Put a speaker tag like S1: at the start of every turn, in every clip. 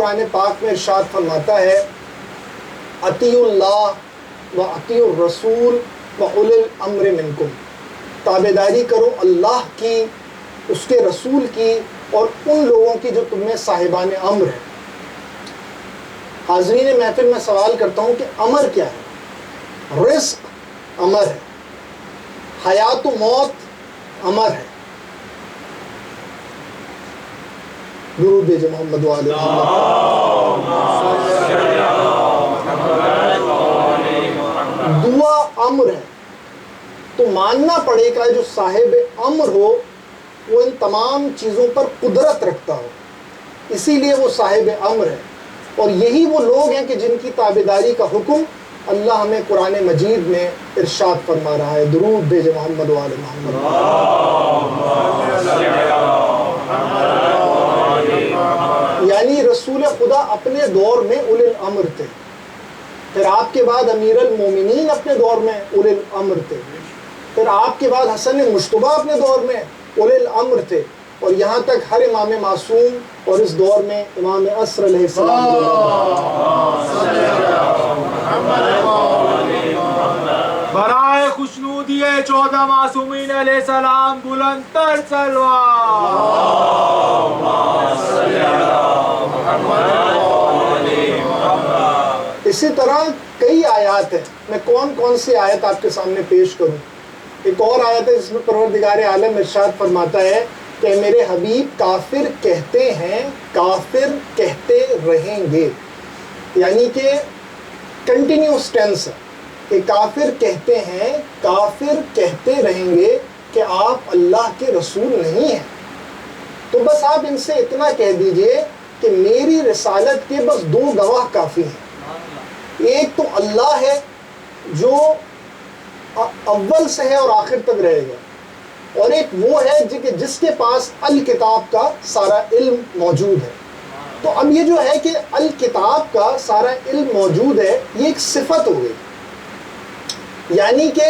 S1: قرآن پاک میں ارشاد فرماتا ہے اطیعوا اللہ و اطیعوا الرسول و اولی الامر منکم، تابعداری کرو اللہ کی، اس کے رسول کی اور ان لوگوں کی جو تم میں صاحبان امر ہیں۔ حاضرین محفل میں سوال کرتا ہوں کہ امر کیا ہے؟ رزق امر ہے، حیات و موت امر ہے۔ درود بھیجے محمد و آل محمد۔ دعا امر ہے، تو ماننا پڑے گا جو صاحب امر ہو وہ ان تمام چیزوں پر قدرت رکھتا ہو، اسی لیے وہ صاحب امر ہے۔ اور یہی وہ لوگ ہیں کہ جن کی تابعداری کا حکم اللہ ہمیں قرآن مجید میں ارشاد فرما رہا ہے۔ درود بھیجے محمد و آل محمد۔ یعنی رسول خدا اپنے دور میں اولی الامر تھے، پھر آپ کے بعد امیر المومنین اپنے دور میں اولی الامر تھے، پھر آپ کے بعد حسن مجتبیٰ اپنے دور میں اولی الامر تھے، اور یہاں تک ہر امام معصوم اور اس دور میں امام عصر علیہ السلام۔
S2: برائے خوشنودی 14 معصومین علیہ السلام بلند تر سلوات۔
S1: اسی طرح کئی آیات ہیں، میں کون کون سی آیت آپ کے سامنے پیش کروں؟ ایک اور آیت ہے جس میں پروردگار عالم ارشاد فرماتا ہے کہ میرے حبیب کافر کہتے ہیں، کافر کہتے رہیں گے، یعنی کہ کنٹینیوس ٹینس ہے کہ کافر کہتے ہیں، کافر کہتے رہیں گے کہ آپ اللہ کے رسول نہیں ہیں۔ تو بس آپ ان سے اتنا کہہ دیجئے کہ میری رسالت کے بس 2 گواہ کافی ہیں، ایک تو اللہ ہے جو اول سے ہے اور آخر تک رہے گا، اور ایک وہ ہے کہ جس کے پاس الکتاب کا سارا علم موجود ہے۔ تو اب یہ جو ہے کہ الکتاب کا سارا علم موجود ہے، یہ ایک صفت ہو گئی، یعنی کہ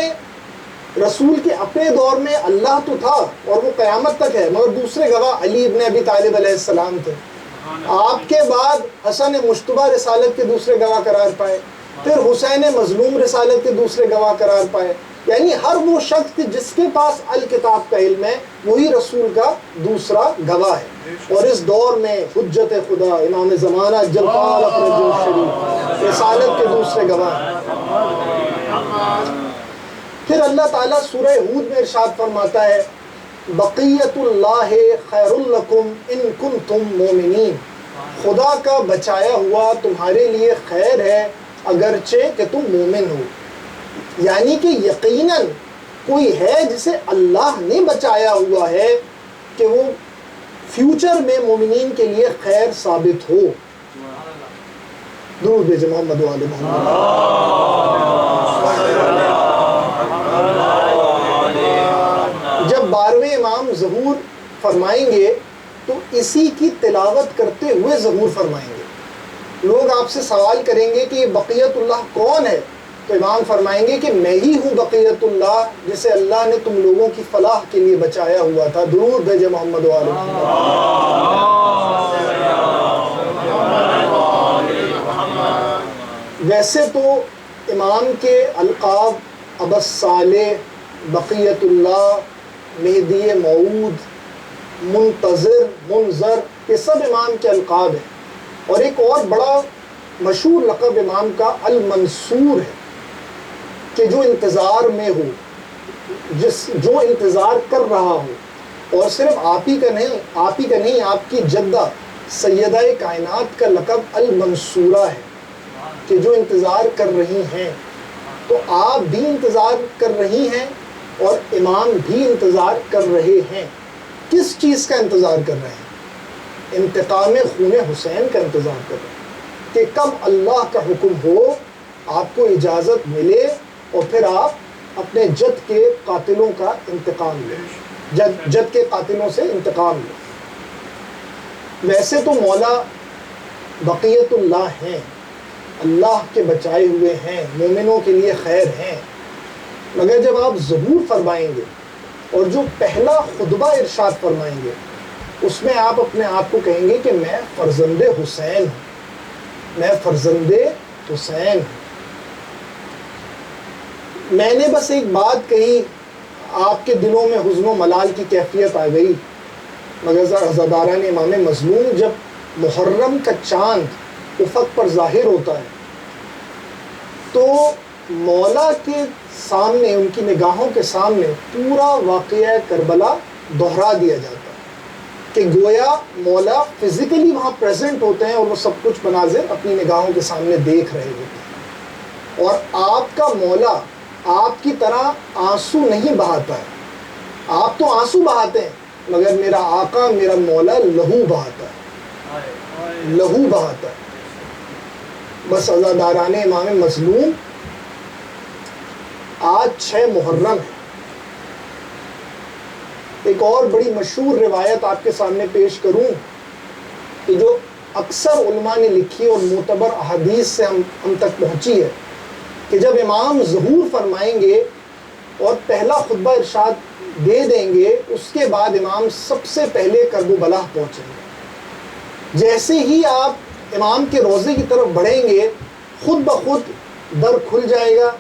S1: رسول کے اپنے دور میں اللہ تو تھا اور وہ قیامت تک ہے، مگر دوسرے گواہ علی ابن ابی طالب علیہ السلام تھے۔ آپ کے بعد حسن مجتبیٰ رسالت کے دوسرے گواہ قرار پائے، پھر حسین مظلوم رسالت کے دوسرے گواہ قرار پائے، یعنی ہر وہ شخص جس کے پاس الکتاب کا علم ہے وہی رسول کا دوسرا گواہ ہے۔ اور اس دور میں حجت خدا امام زمانہ جلال اپنے شریف رسالت کے دوسرے گواہ ہیں۔ پھر اللہ تعالیٰ سورہ ہود میں ارشاد فرماتا ہے بقیت اللہ خیر لکم ان کنتم مومنین، خدا کا بچایا ہوا تمہارے لیے خیر ہے اگرچہ کہ تم مومن ہو، یعنی کہ یقیناً کوئی ہے جسے اللہ نے بچایا ہوا ہے کہ وہ فیوچر میں مومنین کے لیے خیر ثابت ہو۔ درود بھیجے محمد و آل محمد۔ جب 12ویں امام ظہور فرمائیں گے تو اسی کی تلاوت کرتے ہوئے ظہور فرمائیں گے۔ لوگ آپ سے سوال کریں گے کہ یہ بقیت اللہ کون ہے، تو امام فرمائیں گے کہ میں ہی ہوں بقیت اللہ جسے اللہ نے تم لوگوں کی فلاح کے لیے بچایا ہوا تھا۔ درود بھیجے محمد و آل محمد۔ ویسے تو امام کے القاب ابا صالح، بقیت اللہ، مہدی موعود، منتظر، منظر، یہ سب امام کے القاب ہیں۔ اور ایک اور بڑا مشہور لقب امام کا المنصور ہے کہ جو انتظار میں ہو، جو انتظار کر رہا ہو، اور صرف آپ ہی کا نہیں آپ کی جدہ سیدہ کائنات کا لقب المنصورہ ہے کہ جو انتظار کر رہی ہیں۔ تو آپ بھی انتظار کر رہی ہیں اور امام بھی انتظار کر رہے ہیں۔ کس چیز کا انتظار کر رہے ہیں؟ انتقام خون حسین کا انتظار کر رہے ہیں کہ کب اللہ کا حکم ہو، آپ کو اجازت ملے اور پھر آپ اپنے جد کے قاتلوں کا انتقام لیں، جد کے قاتلوں سے انتقام لیں۔ ویسے تو مولا بقیت اللہ ہیں، اللہ کے بچائے ہوئے ہیں، مومنوں کے لیے خیر ہیں، مگر جب آپ ظہور فرمائیں گے اور جو پہلا خطبہ ارشاد فرمائیں گے اس میں آپ اپنے آپ کو کہیں گے کہ میں فرزند حسین ہوں، میں فرزند حسین ہوں۔ میں نے بس ایک بات کہی، آپ کے دلوں میں حزن و ملال کی کیفیت آ گئی، مگر عزاداران امام مظلوم جب محرم کا چاند افق پر ظاہر ہوتا ہے تو مولا کے سامنے، ان کی نگاہوں کے سامنے پورا واقعہ کربلا دہرا دیا جاتا ہے کہ گویا مولا فزیکلی وہاں پریزنٹ ہوتے ہیں اور وہ سب کچھ مناظر اپنی نگاہوں کے سامنے دیکھ رہے ہوتے ہیں، اور آپ کا مولا آپ کی طرح آنسو نہیں بہاتا ہے۔ آپ تو آنسو بہاتے ہیں، مگر میرا آقا، میرا مولا لہو بہاتا ہے، لہو بہاتا ہے۔ بس عزاداران امام مظلوم، آج 6 محرم ہے۔ ایک اور بڑی مشہور روایت آپ کے سامنے پیش کروں کہ جو اکثر علماء نے لکھی اور معتبر احادیث سے ہم تک پہنچی ہے کہ جب امام ظہور فرمائیں گے اور پہلا خطبہ ارشاد دے دیں گے، اس کے بعد امام سب سے پہلے کرب و بلح پہنچیں گے۔ جیسے ہی آپ امام کے روضے کی طرف بڑھیں گے، خود بخود در کھل جائے گا،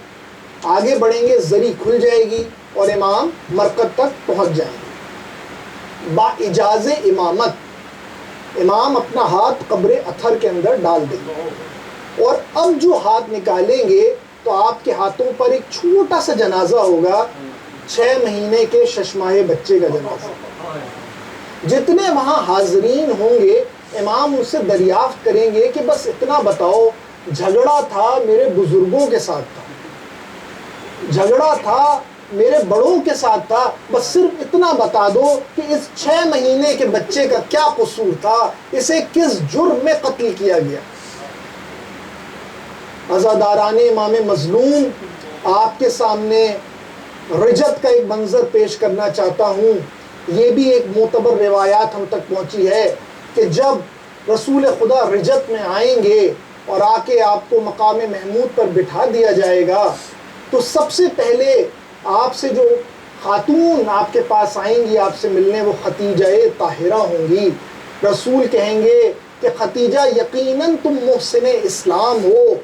S1: آگے بڑھیں گے زری کھل جائے گی اور امام مرکز تک پہنچ جائیں گے۔ با اجاز امامت امام اپنا ہاتھ قبر اطہر کے اندر ڈال دیں گے، اور اب جو ہاتھ نکالیں گے تو آپ کے ہاتھوں پر ایک چھوٹا سا جنازہ ہوگا، 6 مہینے کے ششماہے بچے کا جنازہ۔ جتنے وہاں حاضرین ہوں گے امام ان سے دریافت کریں گے کہ بس اتنا بتاؤ، جھگڑا تھا میرے بزرگوں کے ساتھ تھا، جھگڑا تھا میرے بڑوں کے ساتھ تھا، بس صرف اتنا بتا دو کہ اس 6 مہینے کے بچے کا کیا قصور تھا، اسے کس جرم میں قتل کیا گیا۔ عزاداران امام مظلوم، آپ کے سامنے رجت کا ایک منظر پیش کرنا چاہتا ہوں۔ یہ بھی ایک معتبر روایات ہم تک پہنچی ہے کہ جب رسول خدا رجت میں آئیں گے اور آ کے آپ کو مقام محمود پر بٹھا دیا جائے گا تو سب سے پہلے آپ سے جو خاتون آپ کے پاس آئیں گی آپ سے ملنے، وہ خدیجہ طاہرہ ہوں گی۔ رسول کہیں گے کہ خدیجہ یقیناً تم محسن اسلام ہو،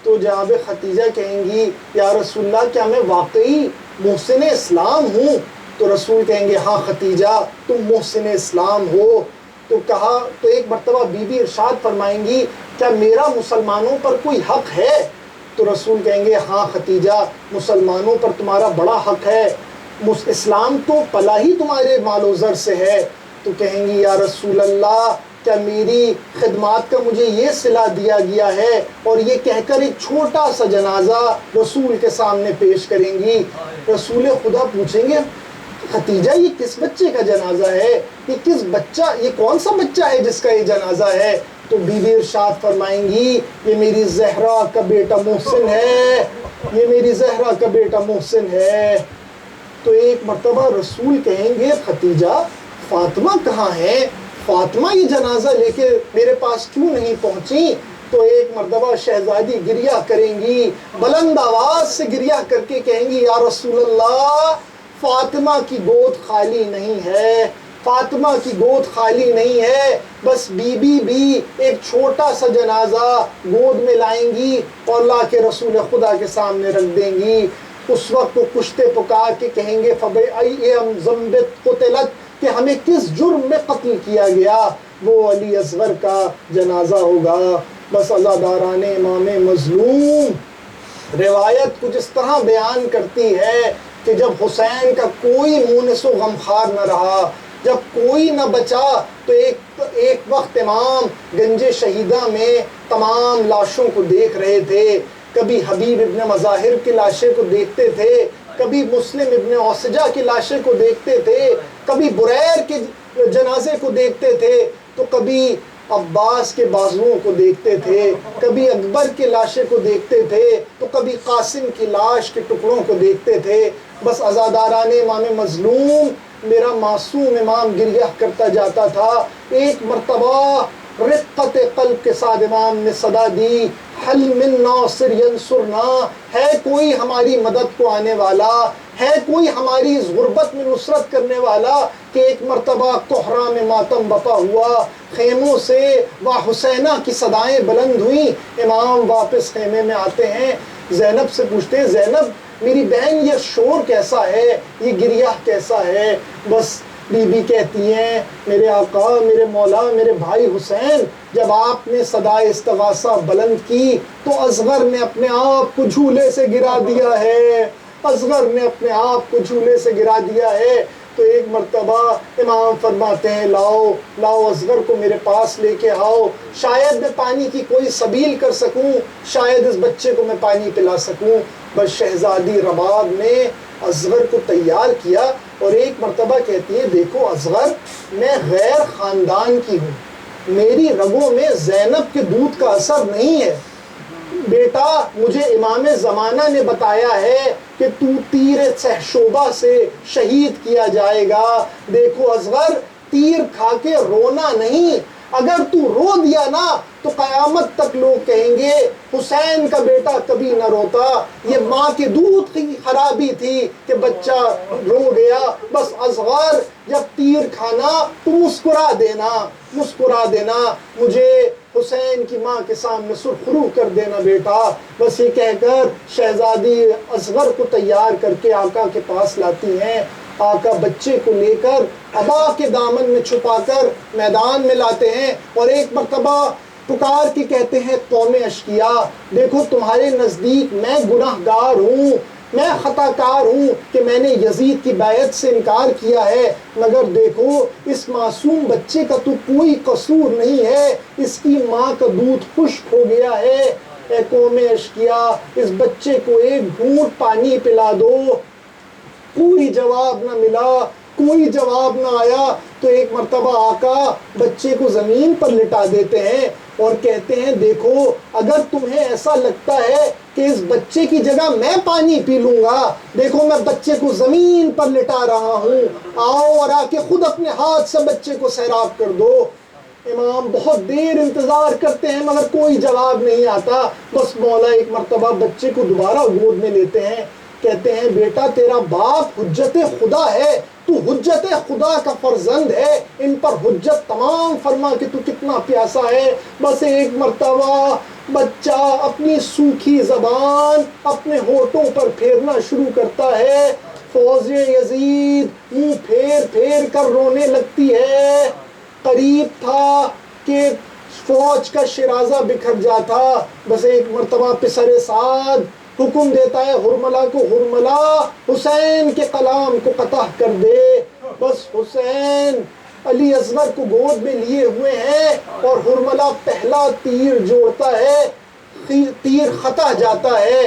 S1: تو جناب خدیجہ کہیں گی یا رسول اللہ کیا میں واقعی محسن اسلام ہوں؟ تو رسول کہیں گے ہاں خدیجہ تم محسن اسلام ہو۔ تو ایک مرتبہ بی بی ارشاد فرمائیں گی کیا میرا مسلمانوں پر کوئی حق ہے؟ تو رسول کہیں گے ہاں خدیجہ مسلمانوں پر تمہارا بڑا حق ہے، اسلام تو پلا ہی تمہارے مال و زر سے ہے۔ تو کہیں گی یا رسول اللہ کیا میری خدمات کا مجھے یہ صلہ دیا گیا ہے، اور یہ کہہ کر ایک چھوٹا سا جنازہ رسول کے سامنے پیش کریں گی۔ رسول خدا پوچھیں گے خدیجہ یہ کس بچے کا جنازہ ہے، یہ کون سا بچہ ہے جس کا یہ جنازہ ہے؟ تو بی بی ارشاد فرمائیں گی یہ میری زہرا کا بیٹا محسن ہے، یہ میری زہرا کا بیٹا محسن ہے۔ تو ایک مرتبہ رسول کہیں گے خدیجہ فاطمہ کہاں ہے؟ فاطمہ یہ جنازہ لے کے میرے پاس کیوں نہیں پہنچی؟ تو ایک مرتبہ شہزادی گریہ کریں گی، بلند آواز سے گریہ کر کے کہیں گی یا رسول اللہ فاطمہ کی گود خالی نہیں ہے، فاطمہ کی گود خالی نہیں ہے۔ بس بی بی بھی ایک چھوٹا سا جنازہ گود میں لائیں گی اور لا کے رسول خدا کے سامنے رکھ دیں گی۔ اس وقت وہ کشتے پکار کے کہیں گے فَبِأَيِّ ذَنبٍ قُتِلَتْ کہ ہمیں کس جرم میں قتل کیا گیا؟ وہ علی اصغر کا جنازہ ہوگا۔ بس عزاداران امام مظلوم، روایت کچھ اس طرح بیان کرتی ہے کہ جب حسین کا کوئی مونس و غمخوار نہ رہا، جب کوئی نہ بچا، تو ایک وقت امام گنج شہیدہ میں تمام لاشوں کو دیکھ رہے تھے۔ کبھی حبیب ابن مظاہر کی لاشیں کو دیکھتے تھے، کبھی مسلم ابن اوسجہ کی لاشیں کو دیکھتے تھے، کبھی بریر کے جنازے کو دیکھتے تھے، تو کبھی عباس کے بازوؤں کو دیکھتے تھے، کبھی اکبر کی لاشیں کو دیکھتے تھے، تو کبھی قاسم کی لاش کے ٹکڑوں کو دیکھتے تھے۔ بس عزاداران امام مظلوم، میرا معصوم امام گریہ کرتا جاتا تھا۔ ایک مرتبہ رقت قلب کے ساتھ امام نے صدا دی حل من ناصر ینصرنا، ہے کوئی ہماری مدد کو آنے والا، ہے کوئی ہماری اس غربت میں نصرت کرنے والا کہ ایک مرتبہ کوہرا میں ماتم بپا ہوا، خیموں سے وا حسینہ کی صدائیں بلند ہوئیں، امام واپس خیمے میں آتے ہیں، زینب سے پوچھتے ہیں زینب میری بہن یہ شور کیسا ہے، یہ گریہ کیسا ہے؟ بس بی بی کہتی ہیں میرے آقا میرے مولا میرے بھائی حسین جب آپ نے صدائے استغاثہ بلند کی تو اصغر نے اپنے آپ کو جھولے سے گرا دیا ہے، اصغر نے اپنے آپ کو جھولے سے گرا دیا ہے۔ تو ایک مرتبہ امام فرماتے ہیں لاؤ لاؤ اصغر کو میرے پاس لے کے آؤ، شاید میں پانی کی کوئی سبیل کر سکوں، شاید اس بچے کو میں پانی پلا سکوں۔ بس شہزادی رباب نے اصغر کو تیار کیا اور ایک مرتبہ کہتی ہے دیکھو اصغر میں غیر خاندان کی ہوں، میری رگوں میں زینب کے دودھ کا اثر نہیں ہے، بیٹا مجھے امام زمانہ نے بتایا ہے کہ تو تیر سہشوبہ سے شہید کیا جائے گا۔ دیکھو اصغر تیر کھا کے رونا نہیں، اگر تو رو دیا نا تو قیامت تک لوگ کہیں گے حسین کا بیٹا کبھی نہ روتا، یہ ماں کے دودھ کی خرابی تھی کہ بچہ رو گیا۔ بس اصغر جب تیر کھانا تو مسکرا دینا، مسکرا دینا، مجھے حسین کی ماں کے سامنے سرخرو کر دینا بیٹا۔ بس یہ کہہ کر شہزادی اصغر کو تیار کر کے آقا کے پاس لاتی ہیں، آقا بچے کو لے کر ابا کے دامن میں چھپا کر میدان میں لاتے ہیں اور ایک مرتبہ پکار کے کہتے ہیں قوم اشقیا دیکھو تمہارے نزدیک میں گناہ گار ہوں، میں خطا کار ہوں کہ میں نے یزید کی بیعت سے انکار کیا ہے، مگر دیکھو اس معصوم بچے کا تو کوئی قصور نہیں ہے، اس کی ماں کا دودھ خشک ہو گیا ہے، اے قوم اشقیا اس بچے کو ایک گھونٹ پانی پلا دو۔ کوئی جواب نہ ملا، کوئی جواب نہ آیا تو ایک مرتبہ آقا بچے کو زمین پر لٹا دیتے ہیں اور کہتے ہیں دیکھو اگر تمہیں ایسا لگتا ہے کہ اس بچے کی جگہ میں پانی پی لوں گا، دیکھو میں بچے کو زمین پر لٹا رہا ہوں، آؤ اور آ کے خود اپنے ہاتھ سے بچے کو سیراب کر دو۔ امام بہت دیر انتظار کرتے ہیں مگر کوئی جواب نہیں آتا۔ بس مولا ایک مرتبہ بچے کو دوبارہ گود میں لیتے ہیں، کہتے ہیں بیٹا تیرا باپ حجت خدا ہے، تو حجت خدا کا فرزند ہے، ان پر حجت تمام فرما کہ تو کتنا پیاسا ہے۔ بس ایک مرتبہ بچہ اپنی سوکھی زبان اپنے ہونٹوں پر پھیرنا شروع کرتا ہے، فوج یزید منہ پھیر پھیر کر رونے لگتی ہے۔ قریب تھا کہ فوج کا شرازہ بکھر جاتا، بس ایک مرتبہ پسر سعد حکم دیتا ہے ہرملا کو، ہرملا حسین کے کلام کو قطع کر دے۔ بس حسین علی اصغر کو گود میں لیے ہوئے ہیں اور ہرملا پہلا تیر جوڑتا ہے، تیر خطا جاتا ہے،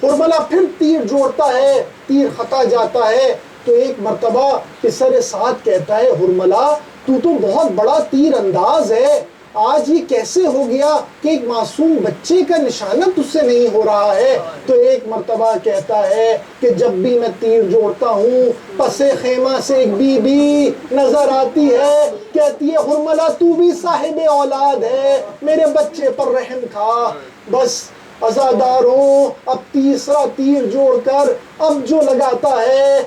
S1: ہرملا پھر تیر جوڑتا ہے، تیر خطا جاتا ہے تو ایک مرتبہ پسر سعد کہتا ہے ہرملا تو بہت بڑا تیر انداز ہے، آج یہ کیسے ہو گیا کہ ایک معصوم بچے کا نشانہ تجھ سے نہیں ہو رہا ہے؟ تو ایک مرتبہ کہتا ہے کہ جب بھی میں تیر جوڑتا ہوں پس خیمہ سے ایک بی بی نظر آتی ہے، کہتی ہے ہرملا تو بھی صاحب اولاد ہے، میرے بچے پر رحم کھا۔ بس عزاداروں اب تیسرا تیر جوڑ کر اب جو لگاتا ہے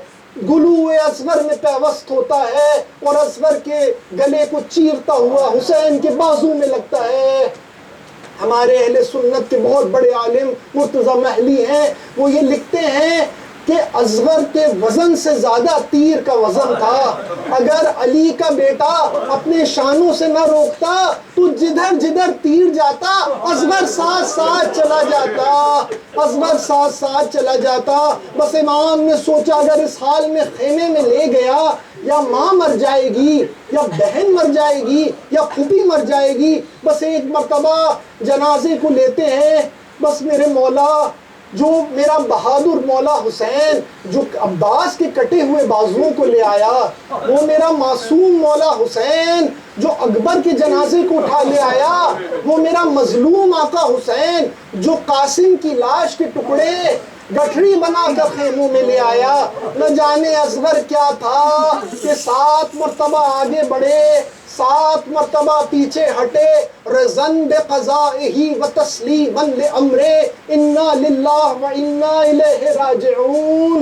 S1: گلو اصغر میں پیوست ہوتا ہے اور اصغر کے گلے کو چیرتا ہوا حسین کے بازو میں لگتا ہے۔ ہمارے اہل سنت کے بہت بڑے عالم مرتضی محلی ہیں، وہ یہ لکھتے ہیں کہ اصغر کے وزن سے زیادہ تیر کا وزن تھا، اگر علی کا بیٹا اپنے شانوں سے نہ روکتا تو جدھر جدھر تیر جاتا اصغر ساتھ ساتھ چلا جاتا، اصغر ساتھ ساتھ چلا جاتا۔ بس امام نے سوچا اگر اس حال میں خیمے میں لے گیا یا ماں مر جائے گی یا بہن مر جائے گی یا پھوپھی مر جائے گی۔ بس ایک مرتبہ جنازے کو لیتے ہیں، بس میرے مولا جو میرا بہادر مولا حسین جو عباس کے کٹے ہوئے بازوؤں کو لے آیا، وہ میرا معصوم مولا حسین جو اکبر کے جنازے کو اٹھا لے آیا، وہ میرا مظلوم آقا حسین جو قاسم کی لاش کے ٹکڑے گٹھڑی بنا کر خیموں میں لے آیا۔ نہ جانے اصغر کیا تھا کہ 7 مرتبہ آگے بڑھے، 7 مرتبہ پیچھے ہٹے، رضن بقضائہ و تسلیما لامرہ انا للہ و انا الیہ راجعون۔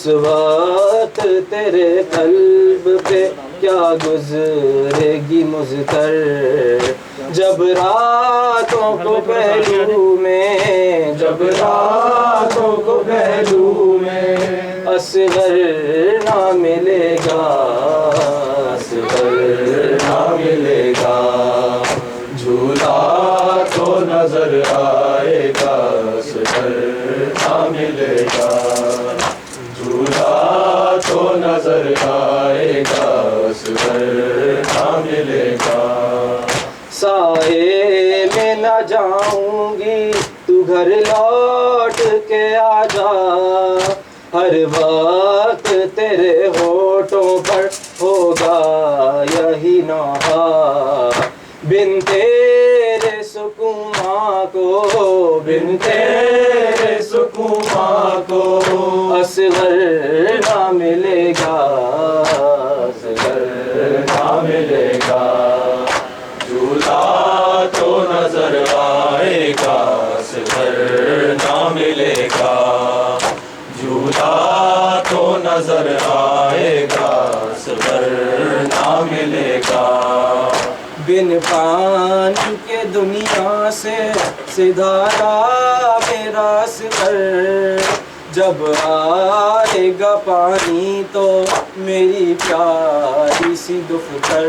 S3: اس وقت تیرے قلب پہ کیا گزرے گی مضطر، جب راتوں کو پہلو میں، جب راتوں کو پہلو میں اصغر نہ ملے گا، اصغر نہ ملے گا، جھولا تو نظر آئے گا، اصغر نہ ملے گا، جھولا تو نظر آئے گا، اصغر نہ ملے گا، سائے میں نہ جاؤں گی تو گھر لوٹ کے آ جا، ہر وقت تیرے ہونٹوں پر ہوگا یہی نوحہ، بن تیرے سکون ماں کو، بن تیرے سکون ماں کو اصغر نہ ملے گا، اصغر نہ ملے گا، جھولا تو نظر آئے گا، اصغر نہ ملے گا، جھولا تو نظر آئے گا، اصغر نہ ملے گا، بن پانی کے دنیا سے سدھارا میرا اصغر، جب آئے گا پانی تو میری پیاری سی دختر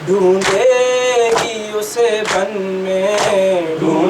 S3: ڈھونڈے گی اسے بن میں، ڈھونڈے